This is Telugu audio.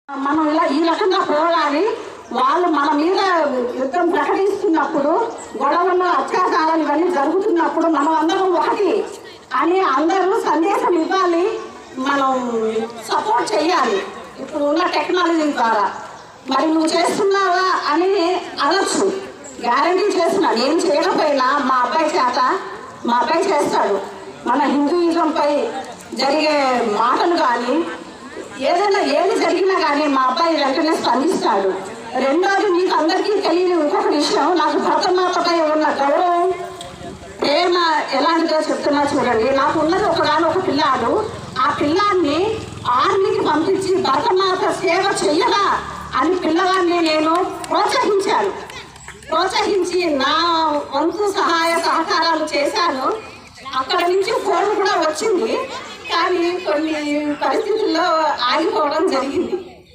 మనం ఇలా ఈ రకంగా పోరాడి వాళ్ళు మన మీద యుద్ధం ప్రకటిస్తున్నప్పుడు గొడవలు అత్యాచారాలు ఇవన్నీ జరుగుతున్నప్పుడు మనం అందరం ఒకటి అని అందరూ సందేశం ఇవ్వాలి, మనం సపోర్ట్ చేయాలి. ఇప్పుడు ఉన్న టెక్నాలజీ ద్వారా మరి నువ్వు చేస్తున్నావా అని అనొచ్చు, గ్యారంటీ చేస్తున్నా. నేను చేయకపోయినా మా అబ్బాయి చేత మా అబ్బాయి చేస్తాడు. మన హిందూయిజంపై జరిగే మాటలు కానీ ఏదైనా ఏది జరిగినా కానీ మా అబ్బాయి వెంటనే స్పందిస్తాడు. రెండోది మీకు అందరికీ తెలియని ఇంకొక విషయం, నాకు భరతమాతపై ఉన్న గౌరవం ప్రేమ ఎలాంటిదో చెప్తున్నా చూడండి. నాకు ఉన్నది ఒక పిల్లాడు. ఆ పిల్లాన్ని ఆర్మీకి పంపించి భరతమాత సేవ చెయ్యరా అని పిల్లవాడిని నేను ప్రోత్సహించి నా వంతు సహాయ సహకారాలు చేశాను. అక్కడ నుంచి ఫోన్ కూడా వచ్చింది, కానీ కొన్ని పరిస్థితుల్లో ఆగిపోవడం జరిగింది.